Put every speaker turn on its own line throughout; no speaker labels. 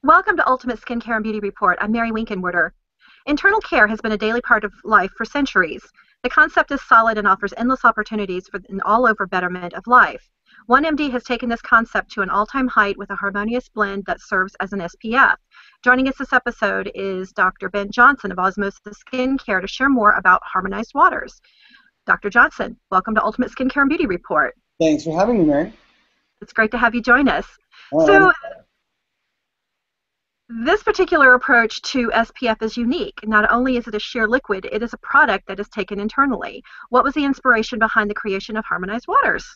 Welcome to Ultimate Skincare and Beauty Report. I'm Mary Winkenwerder. Internal care has been a daily part of life for centuries. The concept is solid and offers endless opportunities for an all-over betterment of life. 1MD has taken this concept to an all-time height with a harmonious blend that serves as an SPF. Joining us this episode is Dr. Ben Johnson of Osmosis Skincare to share more about Harmonized Waters. Dr. Johnson, welcome to Ultimate Skincare and Beauty Report.
Thanks for having me, Mary.
It's great to have you join us. This particular approach to SPF is unique. Not only is it a sheer liquid, it is a product that is taken internally. What was the inspiration behind the creation of Harmonized Waters?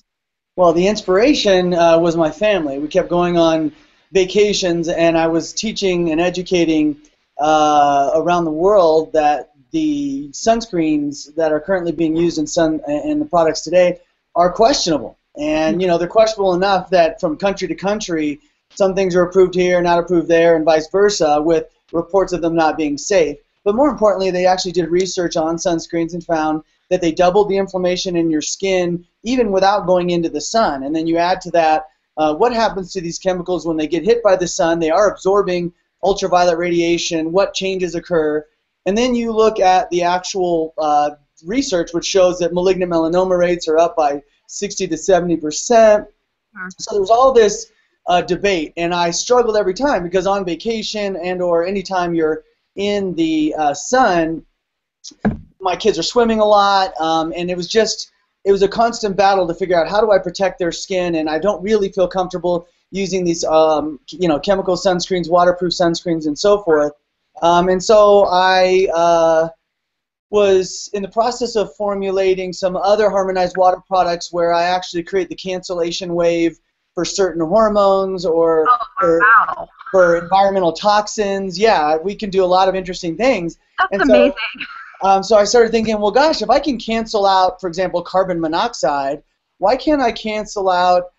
Well, the inspiration was my family. We kept going on vacations, and I was teaching and educating around the world that the sunscreens that are currently being used in the products today are questionable. And, you know, they're questionable enough that from country to country, some things are approved here, not approved there, and vice versa, with reports of them not being safe. But more importantly, they actually did research on sunscreens and found that they doubled the inflammation in your skin even without going into the sun. And then you add to that what happens to these chemicals when they get hit by the sun. They are absorbing ultraviolet radiation. What changes occur? And then you look at the actual research, which shows that malignant melanoma rates are up by 60 to 70%. So there's all this debate, and I struggled every time because on vacation and or anytime you're in the sun, my kids are swimming a lot, and it was a constant battle to figure out how do I protect their skin, and I don't really feel comfortable using these chemical sunscreens, waterproof sunscreens, and so forth. And so I was in the process of formulating some other harmonized water products where I actually create the cancellation wave for certain hormones or for environmental toxins. Yeah, we can do a lot of interesting things.
That's amazing.
So I started thinking, well, gosh, if I can cancel out, for example, carbon monoxide, why can't I cancel out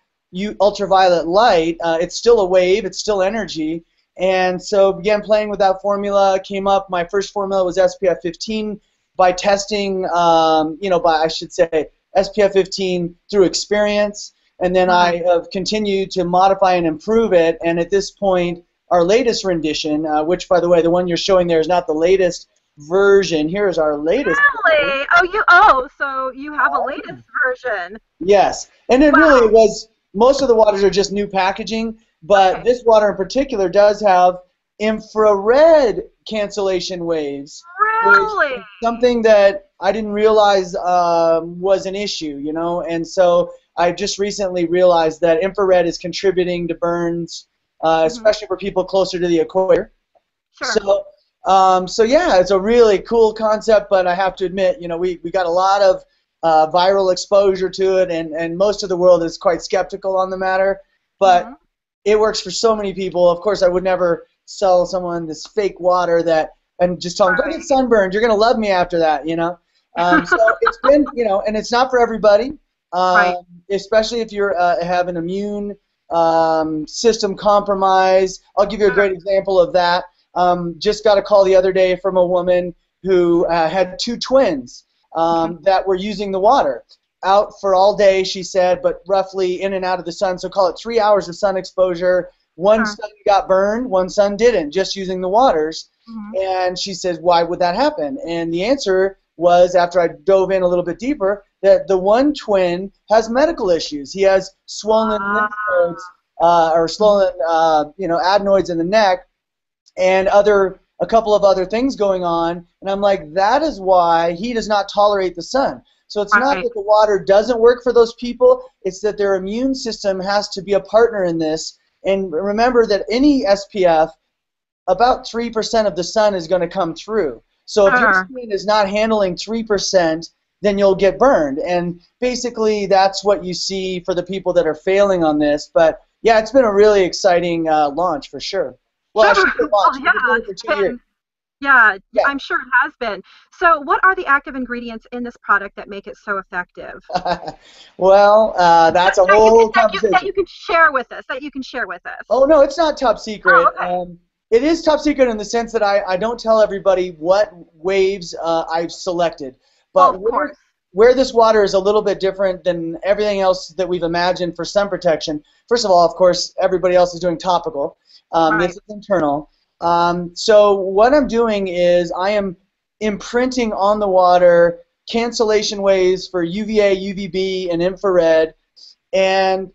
ultraviolet light? It's still a wave, it's still energy. And so began playing with that formula, came up, my first formula was SPF 15 by testing, I should say SPF 15 through experience. And then I have continued to modify and improve it. And at this point, our latest rendition, which, by the way, the one you're showing there is not the latest version. Here's our latest.
Really? So you have a latest version.
Yes. And it really was, most of the waters are just new packaging, but this water in particular does have infrared cancellation waves.
Really?
Which is something that I didn't realize was an issue, and so I just recently realized that infrared is contributing to burns, especially for people closer to the equator.
Sure.
So yeah, it's a really cool concept, but I have to admit, we got a lot of viral exposure to it, and most of the world is quite skeptical on the matter, but it works for so many people. Of course, I would never sell someone this fake water and just tell them, go get sunburned, you're going to love me after that, So it's been, and it's not for everybody. Especially if you have an immune system compromise. I'll give you a great example of that. Just got a call the other day from a woman who had two twins that were using the water. Out for all day, she said, but roughly in and out of the sun, so call it 3 hours of sun exposure. One son got burned, one son didn't, just using the waters. And she says, why would that happen? And the answer was, after I dove in a little bit deeper, that the one twin has medical issues. He has swollen lymph nodes, or swollen, adenoids in the neck, and a couple of other things going on. And I'm like, that is why he does not tolerate the sun. So it's not that the water doesn't work for those people, it's that their immune system has to be a partner in this. And remember that any SPF, about 3% of the sun is going to come through. So if your skin is not handling 3%, then you'll get burned. And basically that's what you see for the people that are failing on this. But yeah, it's been a really exciting launch for sure. Well, I should have launched. We've been doing it for 2 years.
Yeah, I'm sure it has been. So what are the active ingredients in this product that make it so effective?
Well, that's a whole conversation.
That you can share with us, Oh,
no, it's not top secret.
Oh, okay.
It is top secret in the sense that I don't tell everybody what waves I've selected. But where this water is a little bit different than everything else that we've imagined for sun protection, first of all, of course, everybody else is doing topical. This is internal. So what I'm doing is I am imprinting on the water cancellation waves for UVA, UVB, and infrared, and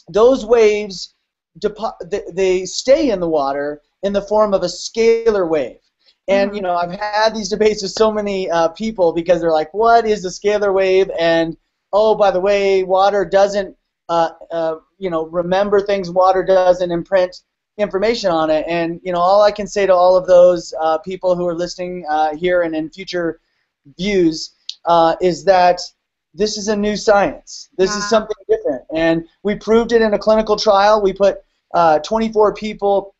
those waves, they stay in the water in the form of a scalar wave. And I've had these debates with so many people because they're like, what is a scalar wave? And oh, by the way, water doesn't remember things. Water doesn't imprint information on it. And all I can say to all of those people who are listening here and in future views is that this is a new science. This is something different, and we proved it in a clinical trial. We put 24 people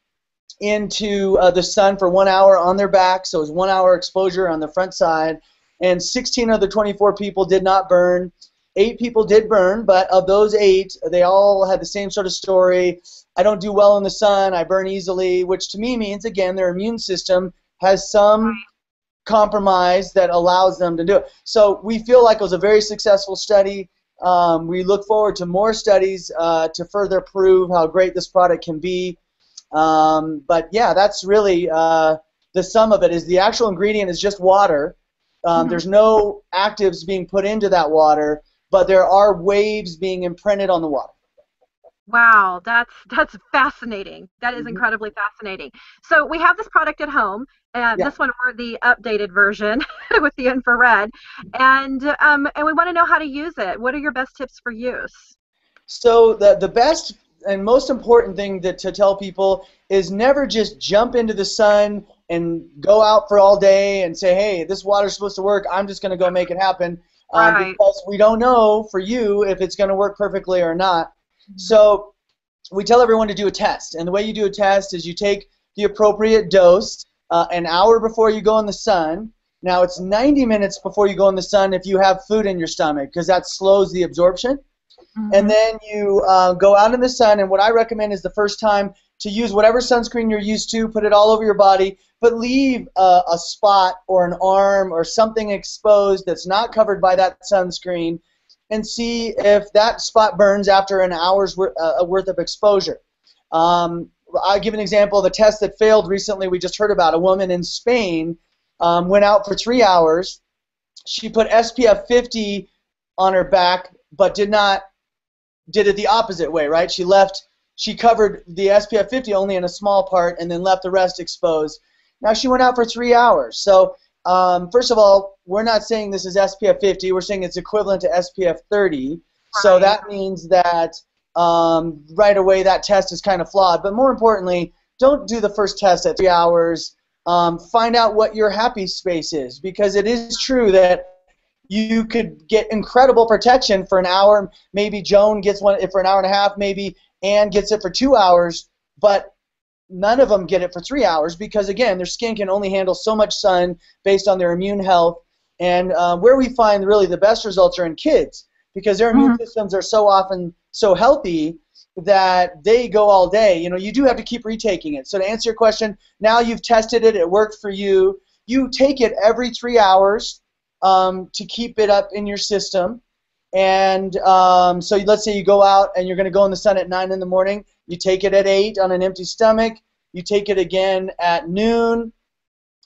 into the sun for 1 hour on their back, so it was 1 hour exposure on the front side, and 16 of the 24 people did not burn. 8 people did burn, but of those 8, they all had the same sort of story. I don't do well in the sun, I burn easily, which to me means, again, their immune system has some compromise that allows them to do it. So we feel like it was a very successful study. We look forward to more studies to further prove how great this product can be. But yeah, that's really the sum of it. Is the actual ingredient is just water. There's no actives being put into that water, but there are waves being imprinted on the water.
Wow, that's fascinating. That is incredibly fascinating. So we have this product at home, and this one we're the updated version with the infrared, and we want to know how to use it. What are your best tips for use?
So the best and most important thing to tell people is never just jump into the sun and go out for all day and say, hey, this water's supposed to work, I'm just going to go make it happen, because we don't know for you if it's going to work perfectly or not. So we tell everyone to do a test, and the way you do a test is you take the appropriate dose an hour before you go in the sun. Now it's 90 minutes before you go in the sun if you have food in your stomach, because that slows the absorption. And then you go out in the sun, and what I recommend is the first time to use whatever sunscreen you're used to, put it all over your body, but leave a spot or an arm or something exposed that's not covered by that sunscreen, and see if that spot burns after an hour's worth of exposure. I'll give an example of a test that failed recently. We just heard about a woman in Spain went out for 3 hours. She put SPF 50 on her back, but did it the opposite way, right? She covered the SPF 50 only in a small part and then left the rest exposed. Now she went out for 3 hours. So first of all, we're not saying this is SPF 50. We're saying it's equivalent to SPF 30. So that means that right away that test is kind of flawed. But more importantly, don't do the first test at 3 hours. Find out what your happy space is, because it is true that you could get incredible protection for an hour. Maybe Joan gets one for an hour and a half. Maybe Ann gets it for 2 hours. But none of them get it for 3 hours because, again, their skin can only handle so much sun based on their immune health. And where we find really the best results are in kids, because their immune systems are so often so healthy that they go all day. You do have to keep retaking it. So to answer your question, now you've tested it, it worked for you. You take it every 3 hours to keep it up in your system. And so let's say you go out and you're going to go in the sun at 9 in the morning. You take it at 8 on an empty stomach. You take it again at noon.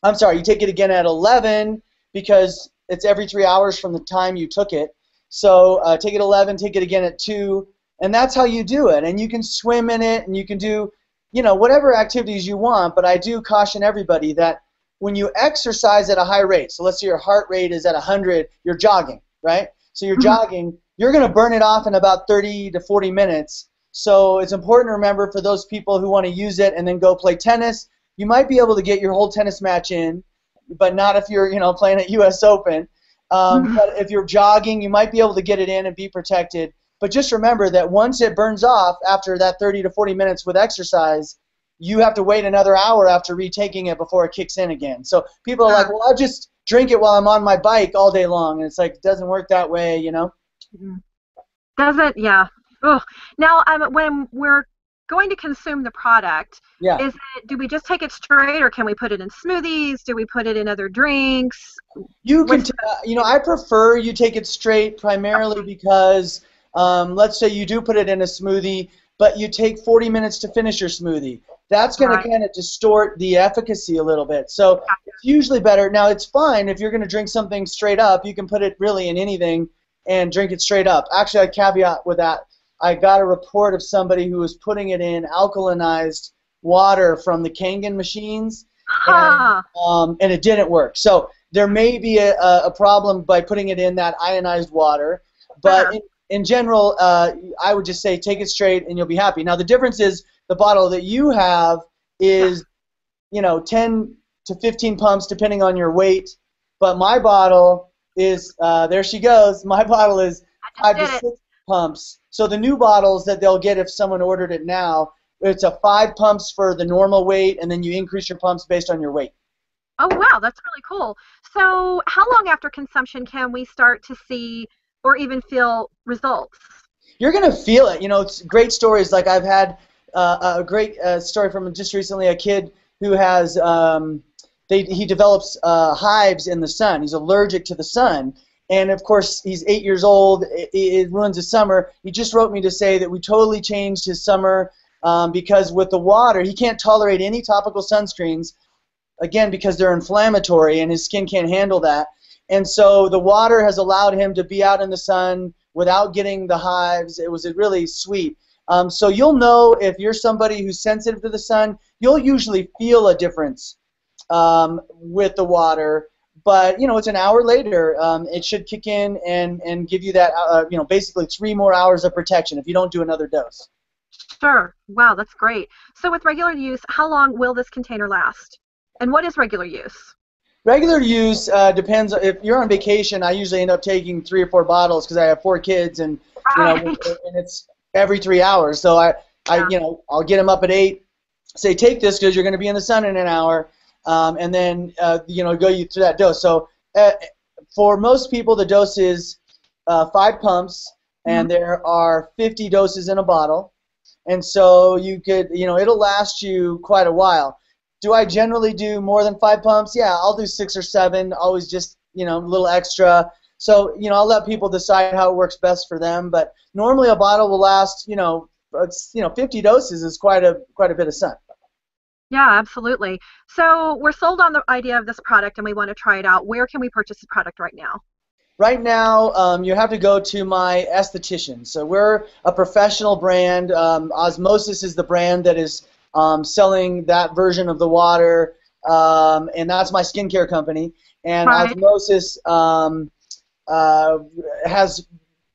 I'm sorry, you take it again at 11, because it's every 3 hours from the time you took it. So take it 11, take it again at 2, and that's how you do it. And you can swim in it, and you can do, whatever activities you want. But I do caution everybody that when you exercise at a high rate, so let's say your heart rate is at 100, you're jogging, right? So you're jogging, you're going to burn it off in about 30 to 40 minutes. So it's important to remember for those people who want to use it and then go play tennis, you might be able to get your whole tennis match in, but not if you're, playing at U.S. Open. But if you're jogging, you might be able to get it in and be protected. But just remember that once it burns off after that 30 to 40 minutes with exercise, you have to wait another hour after retaking it before it kicks in again. So people are like, well, I'll just drink it while I'm on my bike all day long. And it's like, it doesn't work that way,
Doesn't, yeah. Ugh. Now, when we're going to consume the product, do we just take it straight, or can we put it in smoothies? Do we put it in other drinks?
You can, I prefer you take it straight primarily because let's say you do put it in a smoothie, but you take 40 minutes to finish your smoothie. That's going to kind of distort the efficacy a little bit. So it's usually better. Now, it's fine if you're going to drink something straight up. You can put it really in anything and drink it straight up. Actually, I caveat with that. I got a report of somebody who was putting it in alkalinized water from the Kangen machines, and it didn't work. So there may be a problem by putting it in that ionized water, but in general, I would just say take it straight and you'll be happy. Now, the difference is the bottle that you have is, 10 to 15 pumps depending on your weight, but my bottle is, there she goes, my bottle is 5 to 6 pumps. So the new bottles that they'll get if someone ordered it now, it's a 5 pumps for the normal weight, and then you increase your pumps based on your weight.
Oh, wow, that's really cool. So how long after consumption can we start to see or even feel results?
You're going to feel it. It's great stories. Like I've had a great story from just recently, a kid who has, he develops hives in the sun. He's allergic to the sun. And, of course, he's 8 years old. It ruins his summer. He just wrote me to say that we totally changed his summer because with the water, he can't tolerate any topical sunscreens, again, because they're inflammatory and his skin can't handle that. And so the water has allowed him to be out in the sun without getting the hives. It was really sweet. So you'll know if you're somebody who's sensitive to the sun, you'll usually feel a difference with the water. But, it's an hour later, it should kick in and give you that, basically 3 more hours of protection if you don't do another dose.
Sure. Wow, that's great. So with regular use, how long will this container last? And what is regular use?
Regular use depends. If you're on vacation, I usually end up taking 3 or 4 bottles because I have 4 kids, and and it's every 3 hours. So I'll get them up at 8, say take this because you're going to be in the sun in an hour. And then go you through that dose. So for most people, the dose is 5 pumps, and there are 50 doses in a bottle. And so you could, it'll last you quite a while. Do I generally do more than 5 pumps? Yeah, I'll do 6 or 7. Always just a little extra. So I'll let people decide how it works best for them. But normally a bottle will last 50 doses is quite a bit of sun.
Yeah, absolutely. So we're sold on the idea of this product and we want to try it out. Where can we purchase the product right now?
Right now, you have to go to my esthetician. So we're a professional brand. Osmosis is the brand that is selling that version of the water, and that's my skincare company. And Osmosis has,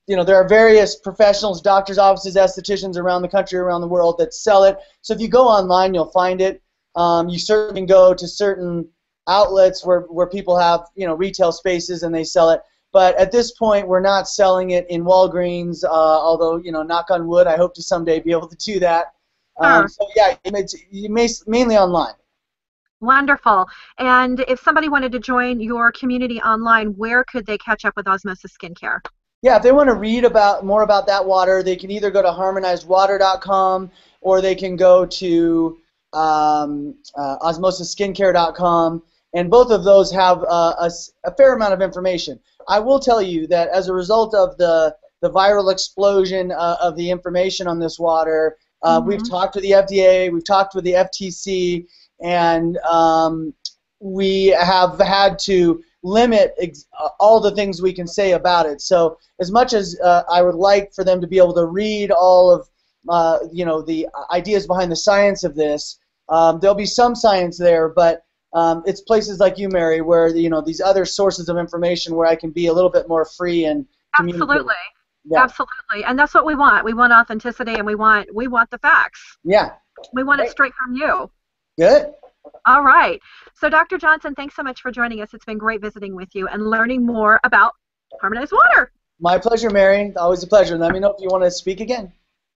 there are various professionals, doctors' offices, estheticians around the country, around the world that sell it. So if you go online, you'll find it. You certainly can go to certain outlets where people have retail spaces and they sell it. But at this point, we're not selling it in Walgreens. Although knock on wood, I hope to someday be able to do that. So yeah, it's mainly online.
Wonderful. And if somebody wanted to join your community online, where could they catch up with Osmosis Skincare?
Yeah, if they want to read more about that water, they can either go to harmonizedwater.com or they can go to osmosisskincare.com, and both of those have a fair amount of information. I will tell you that as a result of the viral explosion of the information on this water, we've talked to the FDA, we've talked with the FTC, and we have had to limit all the things we can say about it. So as much as I would like for them to be able to read all of the ideas behind the science of this, there'll be some science there, but it's places like you, Mary, where these other sources of information where I can be a little bit more free and communicate.
Absolutely.
Yeah.
Absolutely. And that's what we want. We want authenticity, and we want the facts.
Yeah.
We want it straight from you.
Good.
All right. So Dr. Johnson, thanks so much for joining us. It's been great visiting with you and learning more about harmonized water.
My pleasure, Mary. Always a pleasure. Let me know if you want to speak again.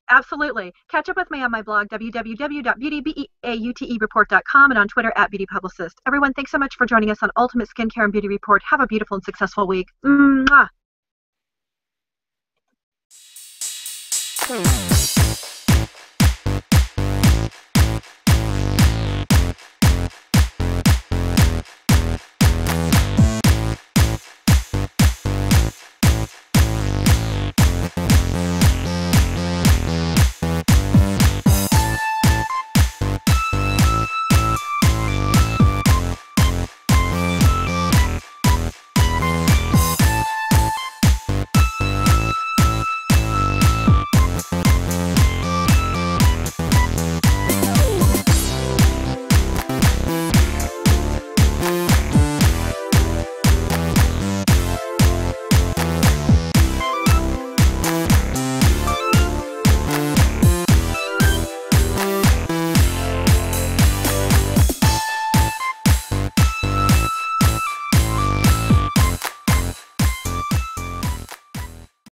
Absolutely. Catch up with me on my blog, www.beautybeauty.com, and on Twitter @BeautyPublicist. Everyone, thanks so much for joining us on Ultimate Skincare and Beauty Report. Have a beautiful and successful week. Mwah.